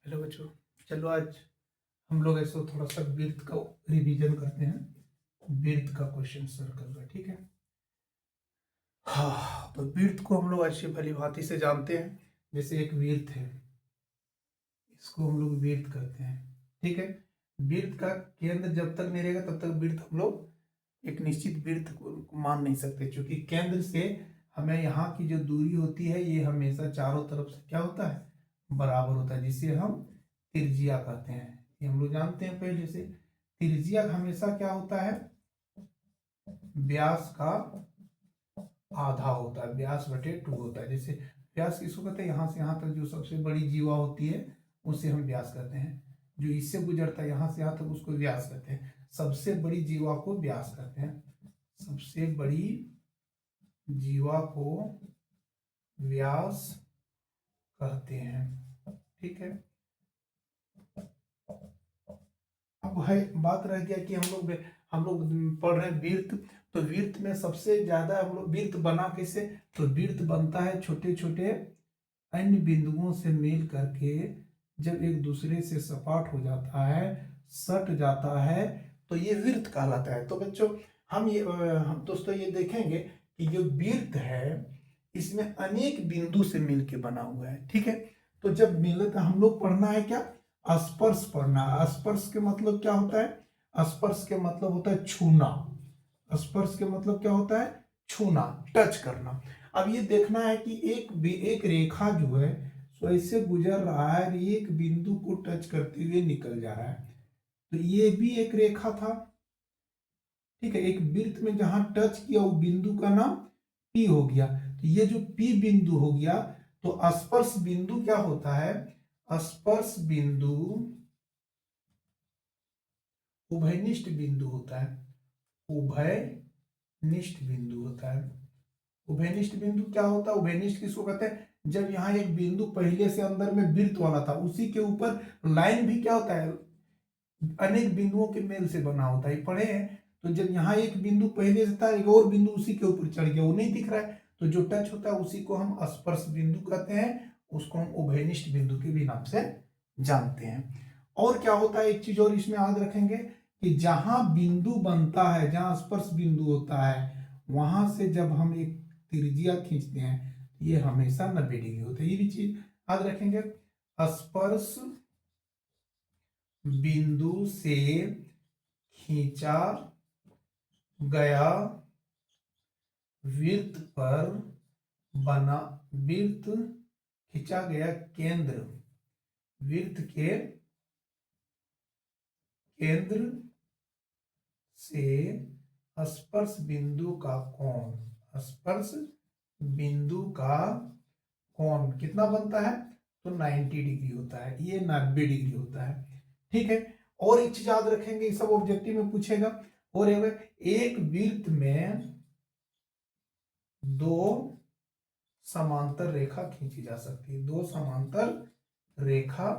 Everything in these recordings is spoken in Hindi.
हेलो बच्चों। चलो आज हम लोग ऐसे थोड़ा सा वृत्त का रिवीजन करते हैं। वृत्त का क्वेश्चन सर्कल का, ठीक है। हाँ, तो वृत्त को हम लोग अच्छी भली भांति से जानते हैं। जैसे एक वृत्त है, इसको हम लोग वृत्त कहते हैं, ठीक है। वृत्त का केंद्र जब तक नहीं रहेगा तब तक वृत्त हम लोग एक निश्चित वृत्त को मान नहीं सकते, क्योंकि केंद्र से हमें यहाँ की जो दूरी होती है ये हमेशा चारों तरफ से क्या होता है, बराबर होता है, जिसे हम त्रिज्या कहते हैं। ये हम लोग जानते हैं पहले से। त्रिज्या हमेशा क्या होता है, व्यास का आधा होता है, व्यास बटे 2 होता है। जैसे व्यास किसको कहते हैं, यहाँ से यहाँ तक जो सबसे बड़ी जीवा होती है उसे हम व्यास कहते हैं। जो इससे गुजरता है यहाँ से यहाँ तक उसको व्यास कहते हैं। सबसे बड़ी जीवा को व्यास कहते हैं। सबसे बड़ी जीवा को व्यास कहते हैं, ठीक है। अब है बात रह गया कि हम लोग पढ़ रहे हैं वृत्त। तो वृत्त में सबसे ज्यादा हम लोग वृत्त बना कैसे, तो वृत्त बनता है छोटे छोटे अन्य बिंदुओं से मिल करके जब एक दूसरे से सपाट हो जाता है, सट जाता है, तो ये वृत्त कहलाता है। तो बच्चों हम दोस्तों ये देखेंगे कि जो वृत्त है इसमें अनेक बिंदु से मिलके बना हुआ है, ठीक है। तो जब मिलता हम लोग पढ़ना है क्या, स्पर्श पढ़ना। स्पर्श के मतलब क्या होता है, स्पर्श के मतलब होता है छूना। स्पर्श के मतलब क्या होता है, छूना, टच करना। अब ये देखना है कि एक रेखा जो है सो ऐसे गुजर रहा है, एक बिंदु को टच करते हुए निकल जा रहा है। तो ये भी एक रेखा था, ठीक है। एक वृत्त में जहां टच किया वो बिंदु का नाम पी हो गया। तो ये जो पी बिंदु हो गया, तो स्पर्श बिंदु क्या होता है, स्पर्श बिंदु उभयनिष्ठ बिंदु होता है। उभयनिष्ठ बिंदु होता है। उभयनिष्ठ बिंदु क्या होता है, उभयनिष्ठ किसको कहते हैं, जब यहाँ एक बिंदु पहले से अंदर में वृत्त वाला था उसी के ऊपर लाइन भी क्या होता है, अनेक बिंदुओं के मेल से बना होता है, पढ़े हैं। तो जब यहाँ एक बिंदु पहले से था, एक और बिंदु उसी के ऊपर चढ़ गया, वो नहीं दिख रहा है, तो जो टच होता है उसी को हम स्पर्श बिंदु कहते हैं। उसको हम उभयनिष्ठ बिंदु के भी नाम से जानते हैं। और क्या होता है, एक चीज और इसमें याद रखेंगे कि जहां बिंदु बनता है, जहां स्पर्श बिंदु होता है, वहां से जब हम एक त्रिज्या खींचते हैं ये हमेशा 90 डिग्री होता है। ये भी चीज याद रखेंगे। स्पर्श बिंदु से खींचा गया वृत्त पर बना, वृत्त खींचा गया केंद्र, वृत्त के केंद्र से स्पर्श बिंदु का कोण, स्पर्श बिंदु का कोण कितना बनता है, तो 90 डिग्री होता है, ये 90 डिग्री होता है, ठीक है। और एक चीज याद रखेंगे, सब ऑब्जेक्टिव में पूछेगा। और एक वृत्त में दो समांतर रेखा खींची जा सकती है, दो समांतर रेखा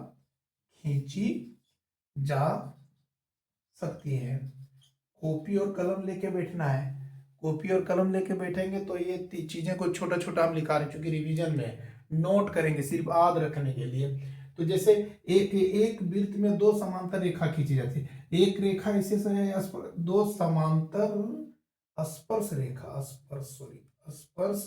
खींची जा सकती है। कॉपी और कलम लेके बैठना है, कॉपी और कलम लेके बैठेंगे तो ये चीजें को छोटा छोटा हम लिखा रहे हैं, क्योंकि रिवीजन में नोट करेंगे सिर्फ याद रखने के लिए। तो जैसे एक वृत्त में दो समांतर रेखा खींची जाती है, एक रेखा इसे दो समांतर स्पर्श रेखा, स्पर्श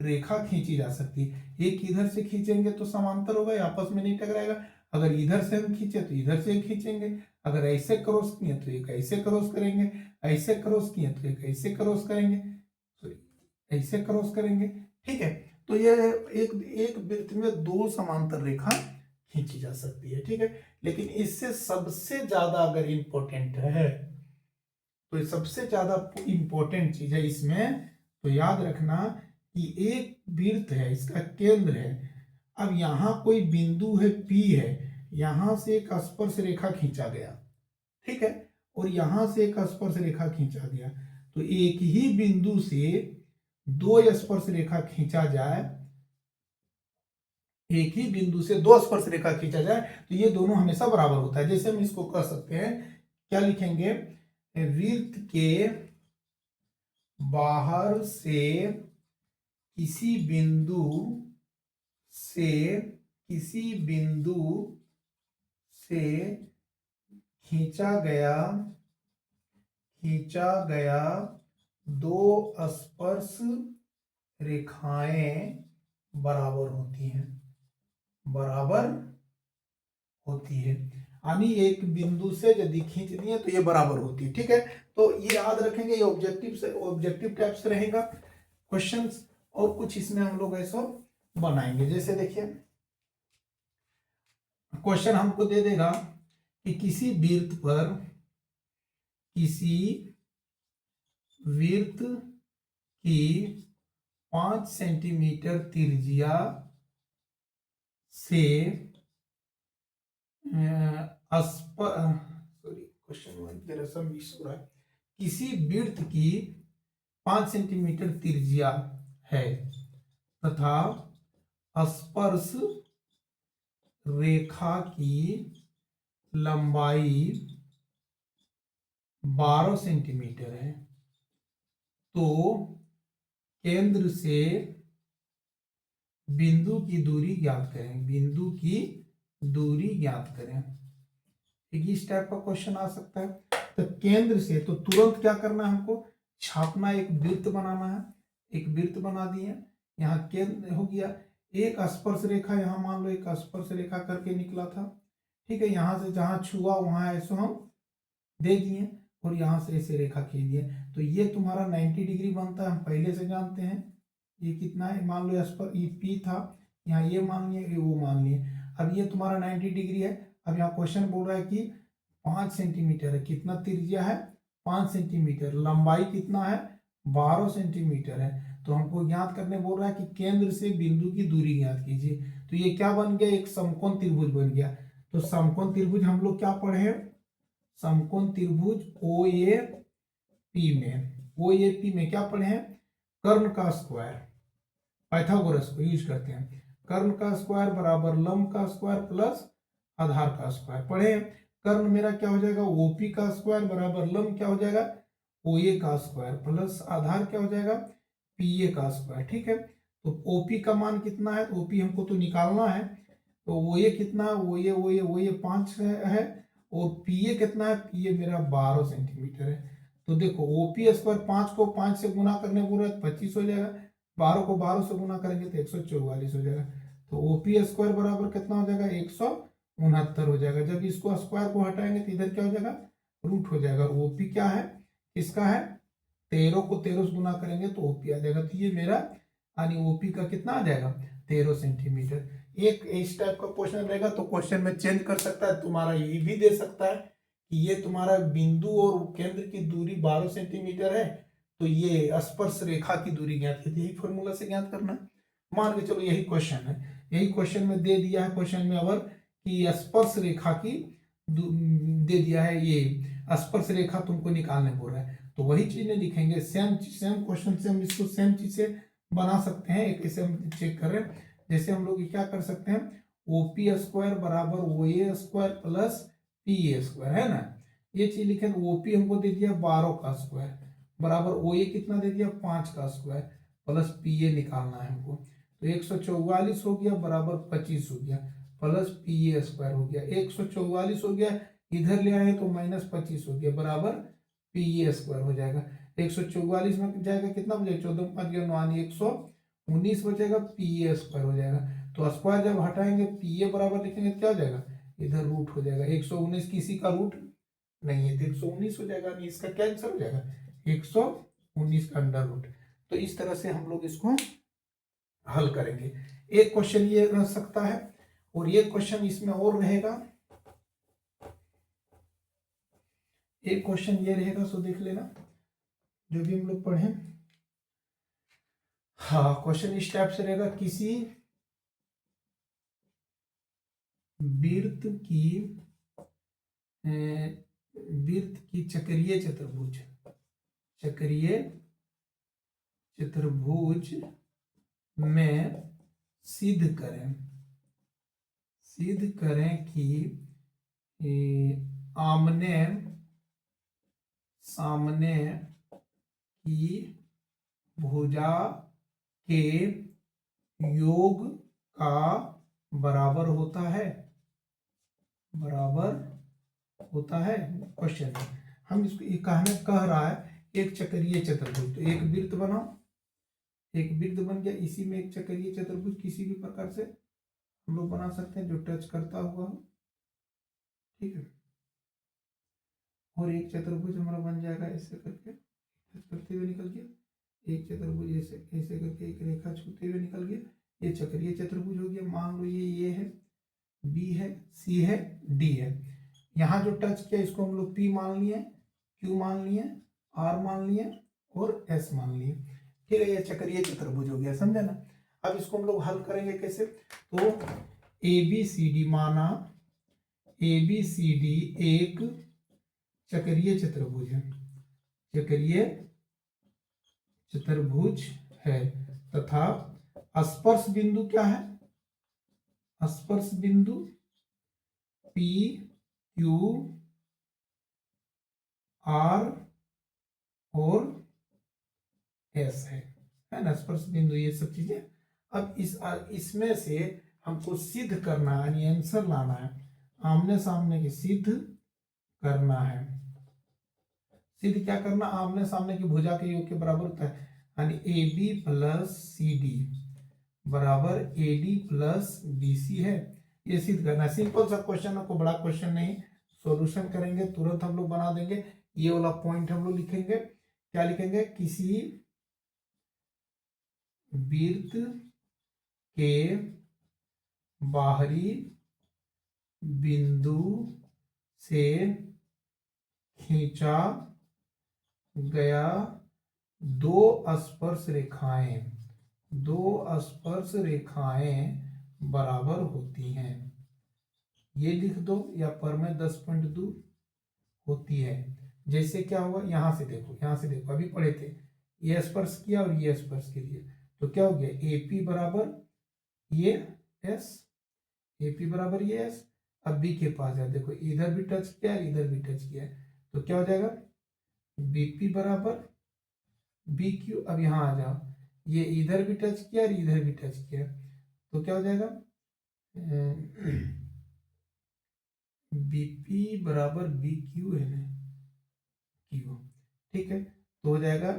रेखा खींची जा सकती है। एक इधर से खींचेंगे तो समांतर होगा, आपस में नहीं टकराएगा। अगर इधर से हम खींचे तो इधर से खींचेंगे, अगर ऐसे क्रॉस किए तो एक ऐसे क्रॉस करेंगे, ऐसे क्रॉस किए तो एक ऐसे क्रॉस करेंगे, तो ऐसे क्रॉस करेंगे, ठीक है। तो ये एक एक वृत्त में दो समांतर रेखा खींची जा सकती है, ठीक है। लेकिन इससे सबसे ज्यादा अगर इंपॉर्टेंट है, तो सबसे ज्यादा इंपॉर्टेंट चीज है इसमें, तो याद रखना कि एक वृत्त है, इसका केंद्र है। अब यहां कोई बिंदु है P है, यहां से एक स्पर्श रेखा खींचा गया, ठीक है, और यहां से एक स्पर्श रेखा खींचा गया। तो एक ही बिंदु से दो स्पर्श रेखा खींचा जाए, एक ही बिंदु से दो स्पर्श रेखा खींचा जाए तो ये दोनों हमेशा बराबर होता है। जैसे हम इसको कह सकते हैं, क्या लिखेंगे, वृत्त के बाहर से किसी बिंदु से किसी बिंदु से खींचा गया दो स्पर्श रेखाएं बराबर होती हैं, यानी एक बिंदु से यदि खींच दिए तो ये बराबर होती है। ठीक है, तो ये याद रखेंगे, ये ऑब्जेक्टिव टाइप से रहेगा क्वेश्चंस। और कुछ इसमें हम लोग ऐसा बनाएंगे, जैसे देखिए क्वेश्चन हमको दे देगा कि किसी वृत्त की 5 सेंटीमीटर त्रिज्या से किसी वृत्त की 5 सेंटीमीटर त्रिज्या है तथा स्पर्श रेखा की लंबाई 12 सेंटीमीटर है, तो केंद्र से बिंदु की दूरी ज्ञात करें। इस टाइप का क्वेश्चन आ सकता है। तो केंद्र से तो तुरंत क्या करना है, हमको छापना, एक वृत्त बनाना है। एक वृत्त बना दिए, यहाँ केंद्र हो गया, एक स्पर्श रेखा, यहाँ मान लो एक स्पर्श रेखा करके निकला था। ठीक है, यहाँ से जहां छुआ वहां ऐसे हम दे दिए और यहाँ से ऐसे रेखा खींच दिए, तो ये तुम्हारा 90 डिग्री बनता है। हम पहले से जानते हैं ये कितना है, मान लो स्पर्श ये P था, यहाँ ये मान लिए, ये वो मान लिए। अब ये तुम्हारा 90 डिग्री है। अब यहाँ क्वेश्चन बोल रहा है कि 5 सेंटीमीटर है, कितना त्रिज्या है 5 सेंटीमीटर, लंबाई कितना है 12 सेंटीमीटर है। तो हमको ज्ञात करने बोल रहा है कि केंद्र से बिंदु की दूरी ज्ञात कीजिए। तो ये क्या बन गया, एक समकोण त्रिभुज बन गया। तो समकोण त्रिभुज हम लोग क्या पढ़े हैं, समकोण त्रिभुज OAP में क्या पढ़े हैं, कर्ण का स्क्वायर, पाइथागोरस को यूज करते हैं। कर्ण का स्क्वायर बराबर लंब का स्क्वायर प्लस आधार का स्क्वायर पढ़े। कर्ण मेरा क्या हो जाएगा, OP का स्क्वायर बराबर लंब क्या हो जाएगा, OA का स्क्वायर प्लस आधार क्या हो जाएगा, PA का स्क्वायर। ठीक है, तो OP का मान कितना है, तो OP हमको तो निकालना है। तो OA कितना है, OA 5 है और PA कितना है, PA मेरा 12 सेंटीमीटर है। तो देखो OP स्क्वायर 5 को 5 से गुना करने को 25 हो जाएगा, 12 को 12 से गुना करेंगे तो 144 हो जाएगा। तो OP स्क्वायर बराबर कितना हो जाएगा, 169 हो जाएगा। जब इसको स्क्वायर को हटाएंगे तो इधर क्या हो जाएगा, रूट हो जाएगा। OP क्या है, इसका है 13 को 13 से गुना करेंगे तो OP आ जाएगा। तो ये मेरा यानी OP का कितना आ जाएगा, 13 सेंटीमीटर। एक इस टाइप का क्वेश्चन रहेगा तो क्वेश्चन में चेंज कर सकता है, तुम्हारा ये भी दे सकता है कि ये तुम्हारा बिंदु और केंद्र की दूरी 12 सेंटीमीटर है, तो ये स्पर्श रेखा की दूरी ज्ञात की, यही फॉर्मूला से ज्ञात करना है। मान के चलो यही क्वेश्चन है, यही क्वेश्चन में दे दिया है, क्वेश्चन में अगर कि स्पर्श रेखा की दे दिया है, ये स्पर्श रेखा तुमको निकालने बोल रहा है, तो वही चीजें लिखेंगे। सेम क्वेश्चन से हम इसको सेम चीज से बना सकते हैं। एक इसे हम चेक कर रहे हैं, जैसे हम लोग क्या कर सकते हैं, OP स्क्वायर बराबर OA square plus PA square, है ना। ये चीज लिखे, OP हमको दे दिया 12 का स्क्वायर बराबर OA कितना दे दिया 5 का स्क्वायर प्लस PA निकालना है हमको। तो 144 हो गया बराबर 25 हो गया प्लस PA स्क्वायर हो गया, 144 हो गया, इधर ले आए तो -25 हो गया बराबर PA स्क्वायर हो जाएगा। 144 में जाएगा कितना बचेगा, 14 5 9 119 बचेगा, PA स्क्वायर हो जाएगा। तो स्क्वायर जब हटाएंगे PA बराबर लिखेंगे तो क्या हो जाएगा, इधर रूट हो जाएगा। 119 किसी का रूट नहीं है तो 119 हो जाएगा, इसका क्या आंसर हो जाएगा, 119 का अंडर रूट। तो इस तरह से हम लोग इसको हल करेंगे। एक क्वेश्चन ये रह सकता है और ये क्वेश्चन इसमें और रहेगा, एक क्वेश्चन ये रहेगा, सो देख लेना जो भी हम लोग पढ़े। हाँ, क्वेश्चन इस टाइप से रहेगा, किसी वृत्त की चक्रीय चतुर्भुज में सिद्ध करें कि आमने सामने की भुजा के योग का बराबर होता है। बराबर होता है। क्वेश्चन में हम इसको ये कह रहा है एक चक्रीय चतुर्भुज, तो एक वृत्त बनाओ, एक वृत्त बन गया, इसी में एक चक्रीय चतुर्भुज किसी भी प्रकार से हम लोग बना सकते हैं जो टच करता हुआ हो, ठीक है। और एक चतुर्भुज हमारा बन जाएगा ऐसे करके, टच करते हुए निकल गया, एक चतुर्भुज ऐसे ऐसे करके एक रेखा छूते हुए निकल गया, ये चक्रीय चतुर्भुज हो गया। मान लो ये है, बी है, सी है, डी है। यहाँ जो टच किया इसको हम लोग पी मान लिए, क्यू मान लिए, आर मान लिए और एस मान लिए, ठीक है। ये चक्रीय चतुर्भुज हो गया, समझे ना। अब इसको हम लोग हल करेंगे कैसे, तो ए बी सी डी माना, ए बी सी डी एक चक्रीय चतुर्भुज है, चक्रीय चतुर्भुज है तथा स्पर्श बिंदु क्या है, स्पर्श बिंदु पी क्यू आर और एस है ना, स्पर्श बिंदु ये सब चीजें। अब इसमें से हमको सिद्ध करना है, यानी आंसर लाना है, आमने सामने की सिद्ध करना है। सिद्ध क्या करना, आमने सामने की भुजा के योग के बराबर होता है, यानी A B plus C D बराबर A D plus B C है, ये सिद्ध करना है। सिंपल सा क्वेश्चन है, कोई बड़ा क्वेश्चन नहीं, सॉल्यूशन करेंगे तुरंत हम लोग बना देंगे। ये वाला पॉइंट हम लोग लिखेंगे, क्या लिखेंगे, किसी वृत्त के बाहरी बिंदु से खींचा गया दो स्पर्श रेखाएं, दो स्पर्श रेखाएं बराबर होती हैं, ये लिख दो, या पर में 10 पॉइंट दूर होती है। जैसे क्या हुआ, यहां से देखो, यहां से देखो, अभी पढ़े थे, ये स्पर्श किया और ये स्पर्श के लिए, तो क्या हो गया, AP बराबर ये S, AP बराबर ये S। अब B के पास है, देखो इधर भी टच किया है, इधर भी टच किया है, तो क्या हो जाएगा, BP बराबर BQ। अब यहाँ आ जाओ, ये इधर भी टच किया और इधर भी टच किया, तो क्या हो जाएगा, BP बराबर BQ है ना, Q, ठीक है। तो हो जाएगा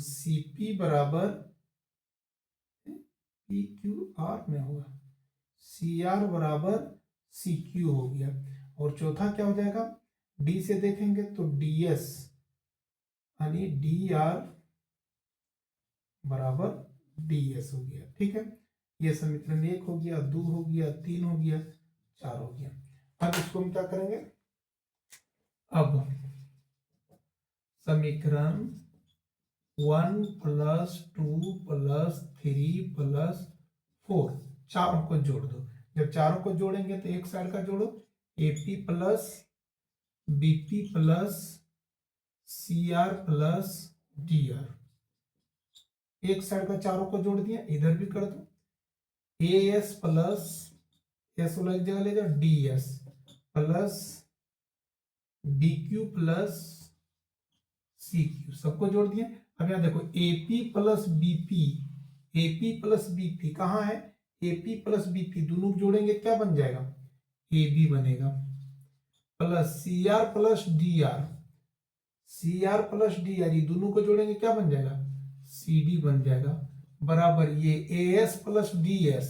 CP बराबर PQR में होगा, CR बराबर CQ हो गया। और चौथा क्या हो जाएगा, D से देखेंगे तो DS यानी DR बराबर DS हो गया, ठीक है। ये समीकरण 1 हो गया, 2 हो गया, 3 हो गया, 4 हो गया। अब इसको हम क्या करेंगे, अब समीकरण 1 + 2 + 3 + 4 चारों को जोड़ दो। जब चारों को जोड़ेंगे तो एक साइड का जोड़ो, AP plus BP plus CR plus DR, एक साइड का चारों को जोड़ दिया, इधर भी कर दो, AS प्लस S वाला एक जगह ले जाओ, DS plus BQ plus CQ, सबको जोड़ दिया। अब यहाँ देखो AP plus BP, AP plus BP कहाँ है, AP प्लस BP दोनों जोड़ेंगे क्या बन जाएगा, AB बनेगा, plus CR plus DR, CR plus DR, ये दोनों को जोड़ेंगे क्या बन जाएगा, CD बन जाएगा, बराबर ये AS प्लस DS,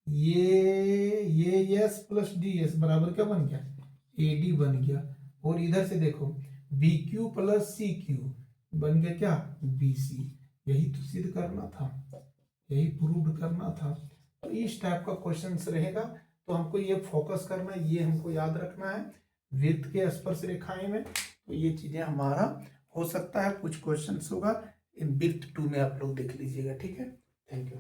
ये S प्लस DS बराबर क्या बन गया, AD बन गया। और इधर से देखो BQ प्लस CQ बन गया क्या, BC। यही तो सिद्ध करना था, यही प्रूव करना था। तो इस टाइप का क्वेश्चन रहेगा, तो हमको ये फोकस करना है, ये हमको याद रखना है, वृत्त के स्पर्श रेखाएं में। तो ये चीजें हमारा हो सकता है, कुछ क्वेश्चन होगा वृत्त 2 में, आप लोग देख लीजिएगा, ठीक है। Thank you.